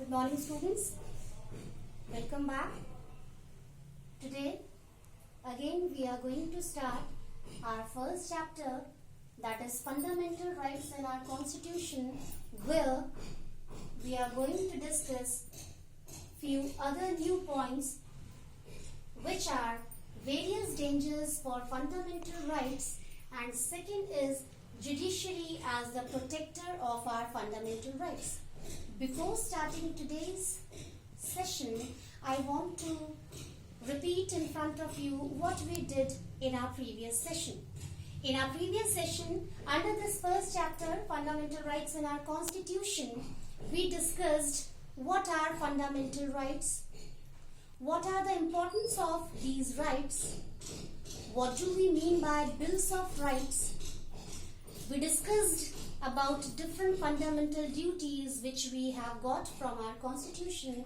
Good morning, students. Welcome back. Today, again, we are going to start our first chapter, that is Fundamental Rights in our Constitution, where we are going to discuss few other new points, which are various dangers for fundamental rights, and second is judiciary as the protector of our fundamental rights. Before starting today's session, I want to repeat in front of you what we did in our previous session. In our previous session, under this first chapter, Fundamental Rights in our Constitution, we discussed what are fundamental rights, what are the importance of these rights, what do we mean by bills of rights. We discussed about different fundamental duties which we have got from our Constitution.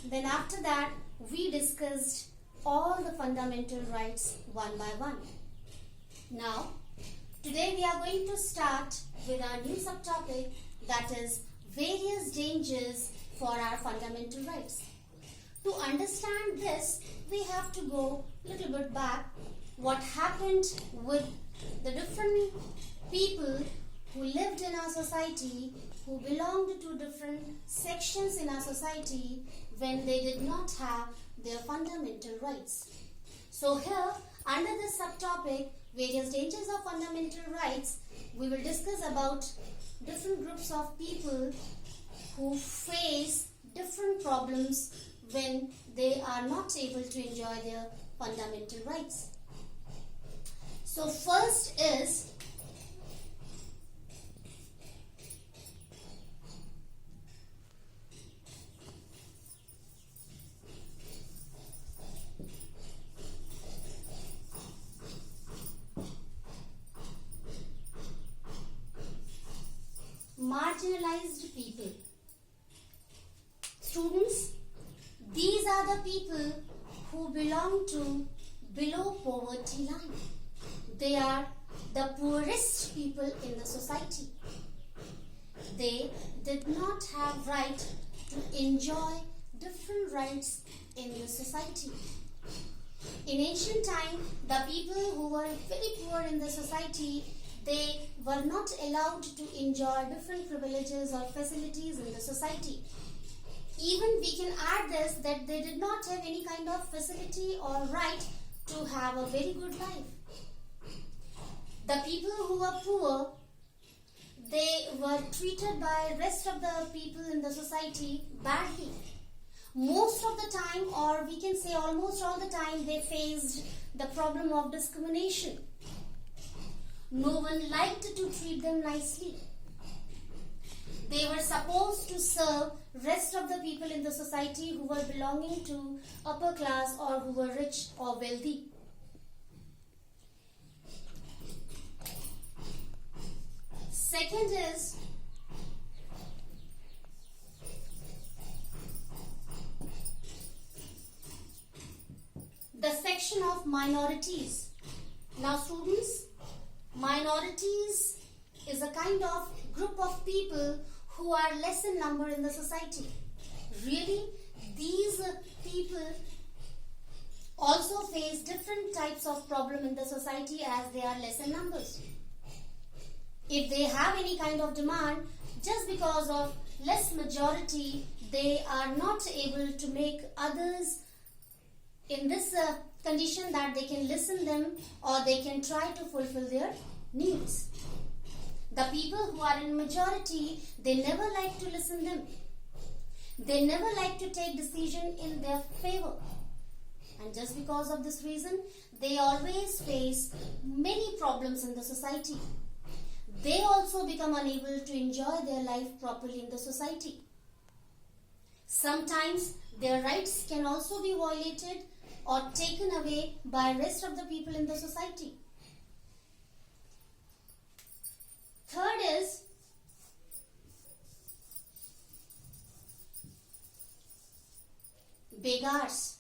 Then after that, we discussed all the fundamental rights one by one. Now, today we are going to start with our new subtopic, that is various dangers for our fundamental rights. To understand this, we have to go a little bit back. What happened with the different people who lived in our society, who belonged to different sections in our society when they did not have their fundamental rights. So here, under this subtopic, various dangers of fundamental rights, we will discuss about different groups of people who face different problems when they are not able to enjoy their fundamental rights. So first is marginalized people. Students, these are the people who belong to below poverty line. They are the poorest people in the society. They did not have right to enjoy different rights in the society. In ancient time, the people who were very poor in the society, they were not allowed to enjoy different privileges or facilities in the society. Even we can add this, that they did not have any kind of facility or right to have a very good life. The people who were poor, they were treated by rest of the people in the society badly. Most of the time, or we can say almost all the time, they faced the problem of discrimination. No one liked to treat them nicely. They were supposed to serve rest of the people in the society who were belonging to upper class or who were rich or wealthy. Second is the section of minorities. Now students, minorities is a kind of group of people who are less in number in the society. Really, these people also face different types of problem in the society as they are less in numbers. If they have any kind of demand, just because of less majority, they are not able to make others in this condition that they can listen them or they can try to fulfill their needs. The people who are in majority, they never like to listen them. They never like to take decision in their favor. And just because of this reason, they always face many problems in the society. They also become unable to enjoy their life properly in the society. Sometimes their rights can also be violated or taken away by rest of the people in the society. Third is beggars.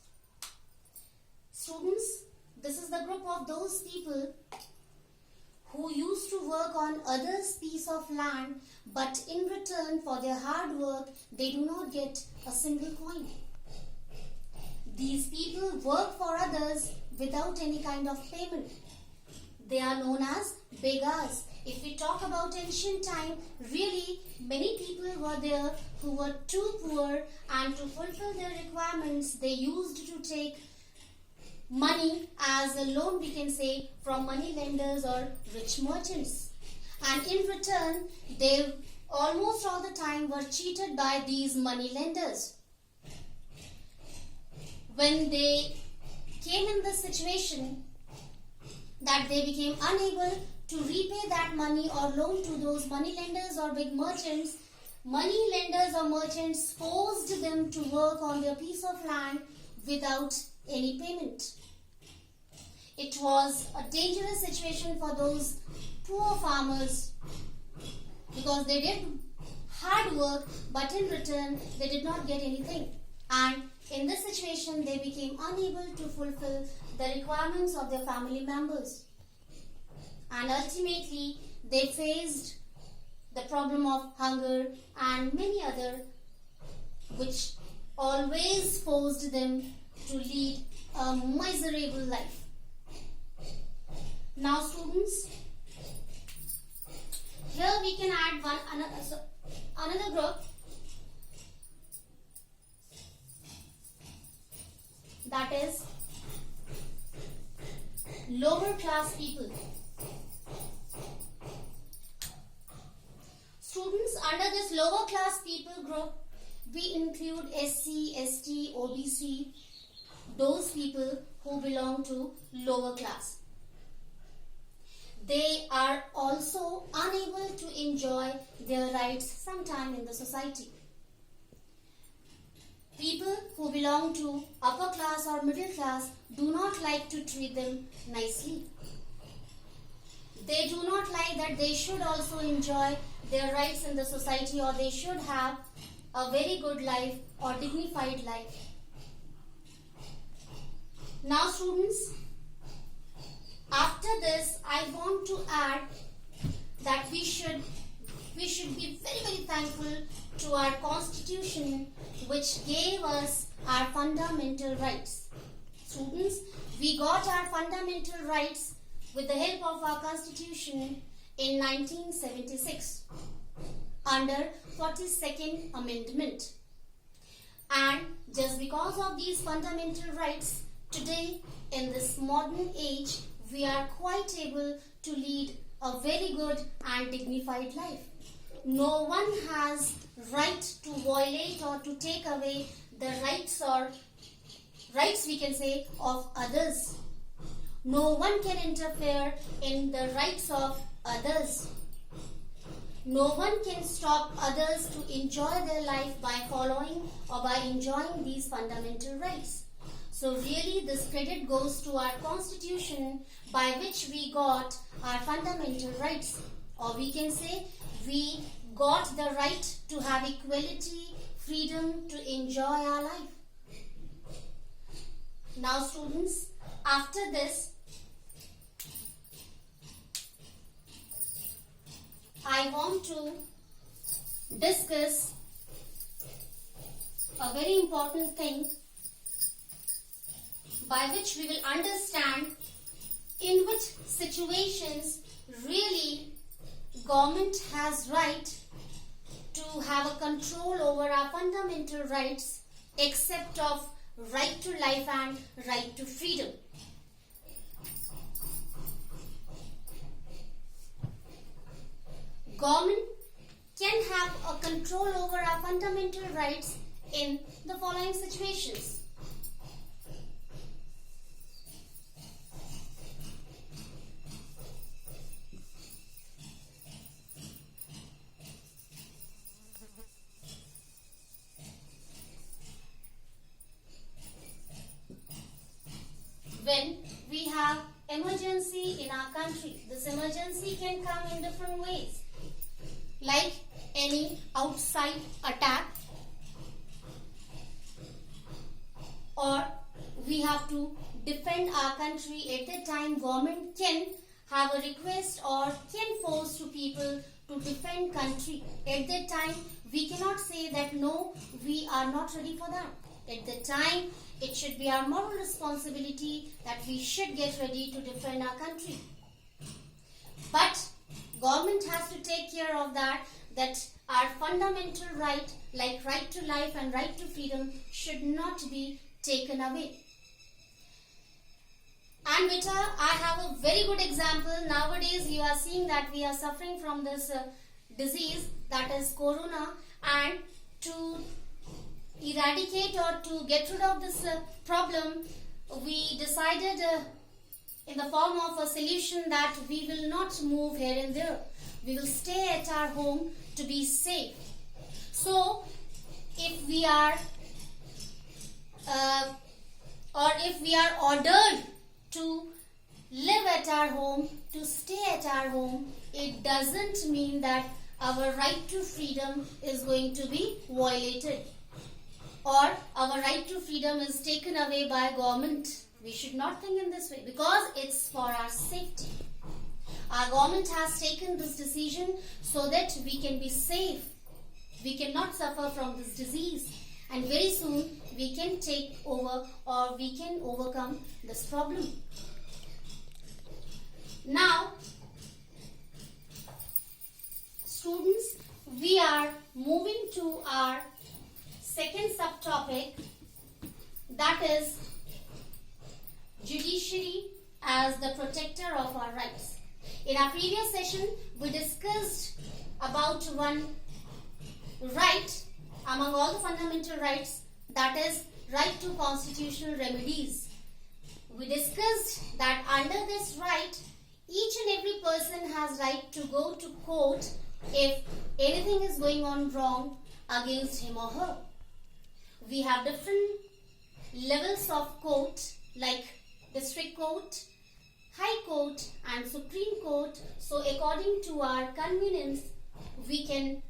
Students, this is the group of those people who used to work on others' piece of land, but in return for their hard work, they do not get a single coin. These people work for others without any kind of payment. They are known as beggars. If we talk about ancient time, really many people were there who were too poor, and to fulfill their requirements, they used to take money as a loan, we can say, from money lenders or rich merchants. And in return, they almost all the time were cheated by these money lenders. When they came in this situation that they became unable to repay that money or loan to those money lenders or big merchants, money lenders or merchants forced them to work on their piece of land without any payment. It was a dangerous situation for those poor farmers because they did hard work, but in return they did not get anything. And in this situation, they became unable to fulfill the requirements of their family members. And ultimately, they faced the problem of hunger and many other, which always forced them to lead a miserable life. Now students, here we can add another group, that is lower class people. Students, under this lower class people group, we include SC, ST, OBC, those people who belong to lower class. They are also unable to enjoy their rights sometime in the society. People who belong to upper class or middle class do not like to treat them nicely. They do not like that they should also enjoy their rights in the society, or they should have a very good life or dignified life. Now students, after this I want to add that we should be very, very thankful to our constitution, which gave us our fundamental rights. Students, we got our fundamental rights with the help of our constitution in 1976 under 42nd Amendment. And just because of these fundamental rights, today in this modern age, we are quite able to lead a very good and dignified life. No one has right to violate or to take away the rights we can say of others. No one can interfere in the rights of others. No one can stop others to enjoy their life by following or by enjoying these fundamental rights. So really this credit goes to our constitution, by which we got our fundamental rights, or we can say we got the right to have equality, freedom to enjoy our life. Now students, after this, I want to discuss a very important thing by which we will understand in which situations really government has right to have a control over our fundamental rights, except of right to life and right to freedom. Government can have a control over our fundamental rights in the following situations. When we have emergency in our country, this emergency can come in different ways, like any outside attack, or we have to defend our country. At that time, government can have a request or can force to people to defend country, at that time we cannot say that no, we are not ready for that. At that time it should be our moral responsibility that we should get ready to defend our country. But government has to take care of that our fundamental right, like right to life and right to freedom, should not be taken away. And beta, I have a very good example. Nowadays you are seeing that we are suffering from this disease, that is corona, and to eradicate or to get rid of this problem, we decided in the form of a solution that we will not move here and there. We will stay at our home to be safe. So if we are ordered to live at our home, to stay at our home, it doesn't mean that our right to freedom is going to be violated or our right to freedom is taken away by government. We should not think in this way, because it's for our safety. Our government has taken this decision so that we can be safe. We cannot suffer from this disease, and very soon we can take over or we can overcome this problem. Now, students, we are moving to our second subtopic, that is judiciary as the protector of our rights. In our previous session, we discussed about one right among all the fundamental rights, that is right to constitutional remedies. We discussed that under this right, each and every person has right to go to court if anything is going on wrong against him or her. We have different levels of court, like district court, high court and supreme court. So according to our convenience, we can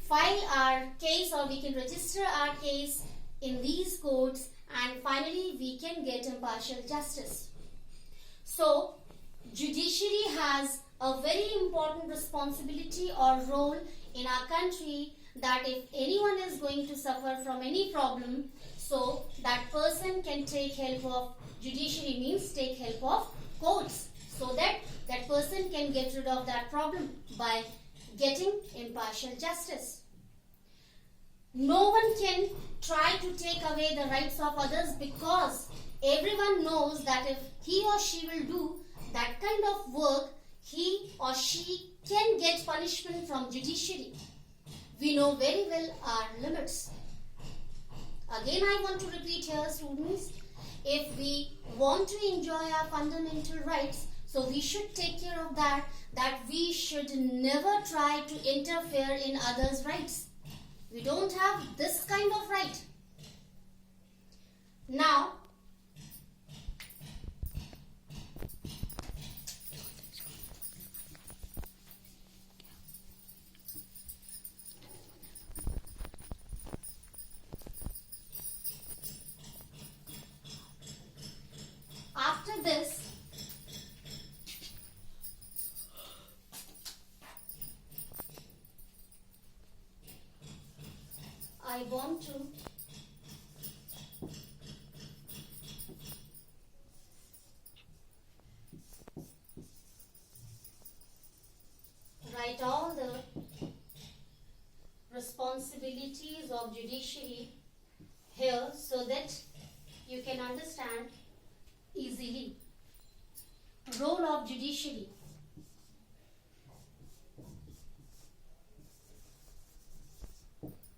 file our case or we can register our case in these courts, and finally we can get impartial justice. So judiciary has a very important responsibility or role in our country, that if anyone is going to suffer from any problem, so that person can take help of judiciary, means take help of courts, so that that person can get rid of that problem by getting impartial justice. No one can try to take away the rights of others, because everyone knows that if he or she will do that kind of work, he or she can get punishment from judiciary. We know very well our limits. Again, I want to repeat here, students, if we want to enjoy our fundamental rights, so we should take care of that we should never try to interfere in others' rights. We don't have this kind of right. Now, after this, I want to write all the responsibilities of judiciary here so that you can understand easily. Role of judiciary.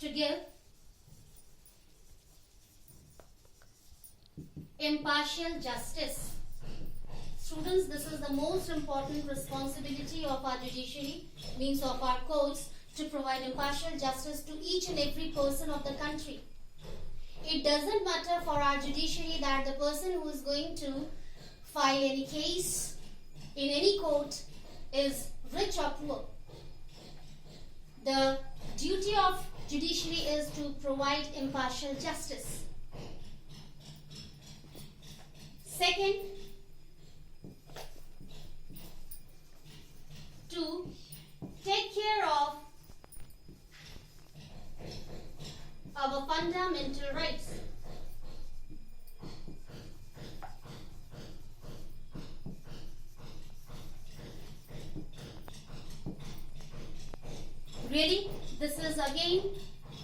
To give impartial justice. Students, this is the most important responsibility of our judiciary, means of our courts, to provide impartial justice to each and every person of the country. It doesn't matter for our judiciary that the person who is going to file any case in any court is rich or poor. The duty of judiciary is to provide impartial justice. Second, care of our fundamental rights. Really, this is again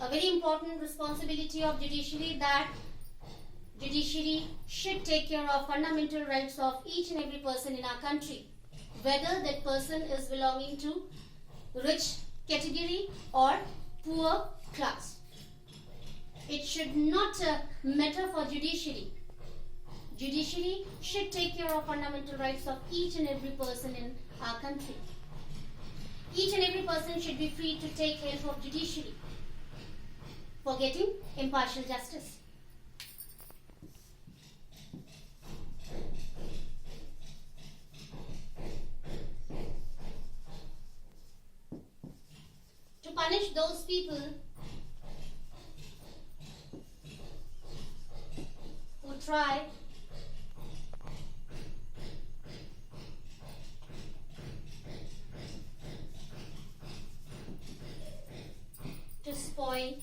a very important responsibility of judiciary, that judiciary should take care of fundamental rights of each and every person in our country, whether that person is belonging to rich category or poor class. It should not matter for judiciary. Judiciary should take care of fundamental rights of each and every person in our country. Each and every person should be free to take help of judiciary for getting impartial justice. To punish those people who try to spoil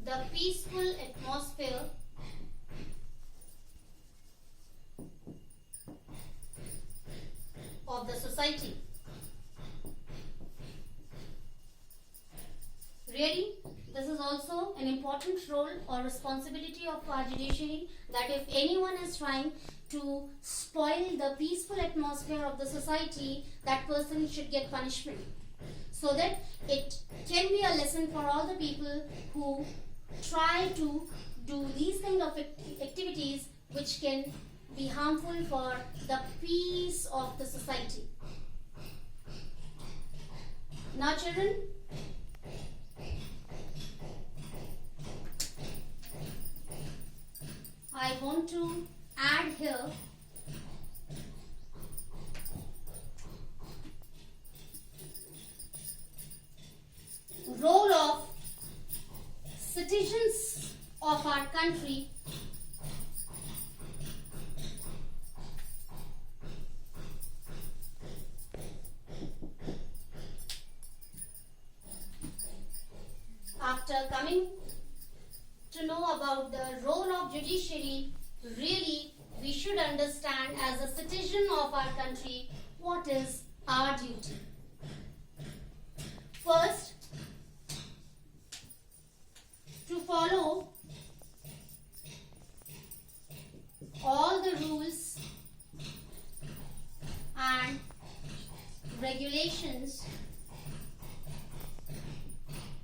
the peaceful atmosphere of the society. Really, this is also an important role or responsibility of our judiciary, that if anyone is trying to spoil the peaceful atmosphere of the society, that person should get punishment, so that it can be a lesson for all the people who try to do these kind of activities which can be harmful for the peace of the society. Now children, I want to add here role of citizens of our country after coming to know about the role of judiciary. Really, we should understand as a citizen of our country what is our duty. First, to follow all the rules and regulations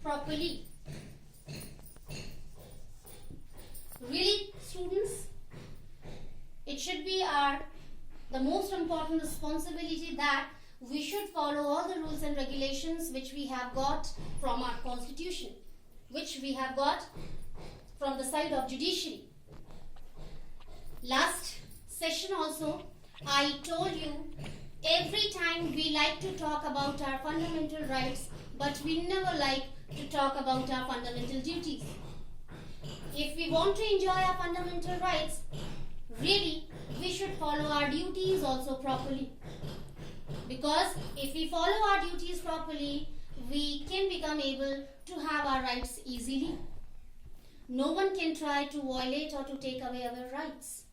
properly. Really, students, it should be the most important responsibility that we should follow all the rules and regulations which we have got from our constitution, which we have got from the side of judiciary. Last session also, I told you, every time we like to talk about our fundamental rights, but we never like to talk about our fundamental duties. If we want to enjoy our fundamental rights, really, we should follow our duties also properly. Because if we follow our duties properly, we can become able to have our rights easily. No one can try to violate or to take away our rights.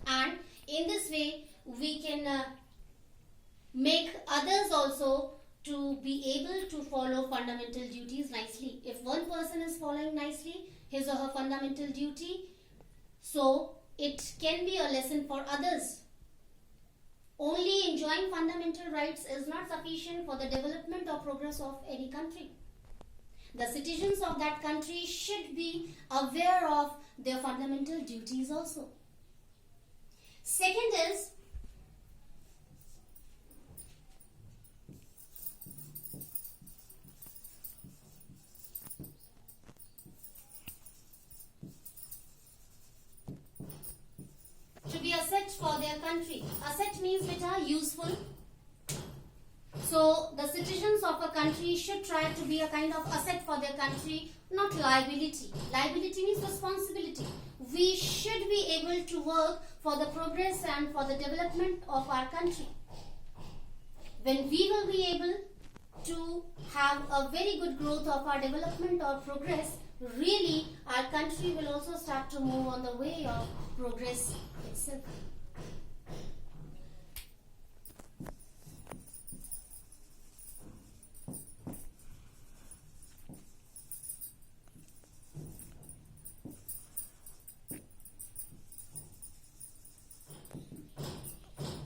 And in this way, we can make others also to be able to follow fundamental duties nicely. If one person is following nicely his or her fundamental duty, so it can be a lesson for others. Only enjoying fundamental rights is not sufficient for the development or progress of any country. The citizens of that country should be aware of their fundamental duties also. Second is, to be asset for their country. Asset means which are useful. So the citizens of a country should try to be a kind of asset for their country, not liability. Liability means responsibility. We should be able to work for the progress and for the development of our country. When we will be able to have a very good growth of our development or progress, really our country will also start to move on the way of progress itself.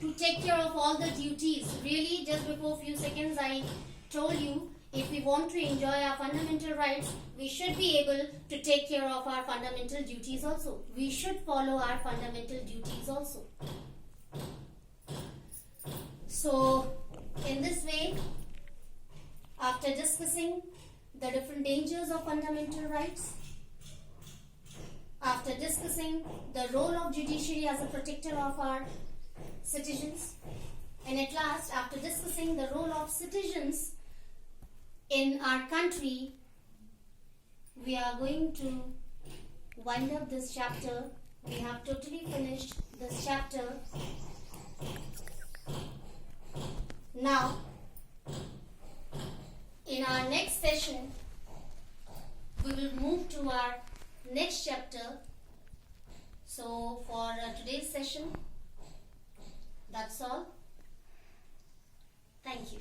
To take care of all the duties, really just before few seconds I told you, if we want to enjoy our fundamental rights, we should be able to take care of our fundamental duties also. We should follow our fundamental duties also. So, in this way, after discussing the different dangers of fundamental rights, after discussing the role of judiciary as a protector of our citizens, and at last, after discussing the role of citizens in our country, we are going to wind up this chapter. We have totally finished this chapter. Now, in our next session, we will move to our next chapter. So, for today's session, that's all. Thank you.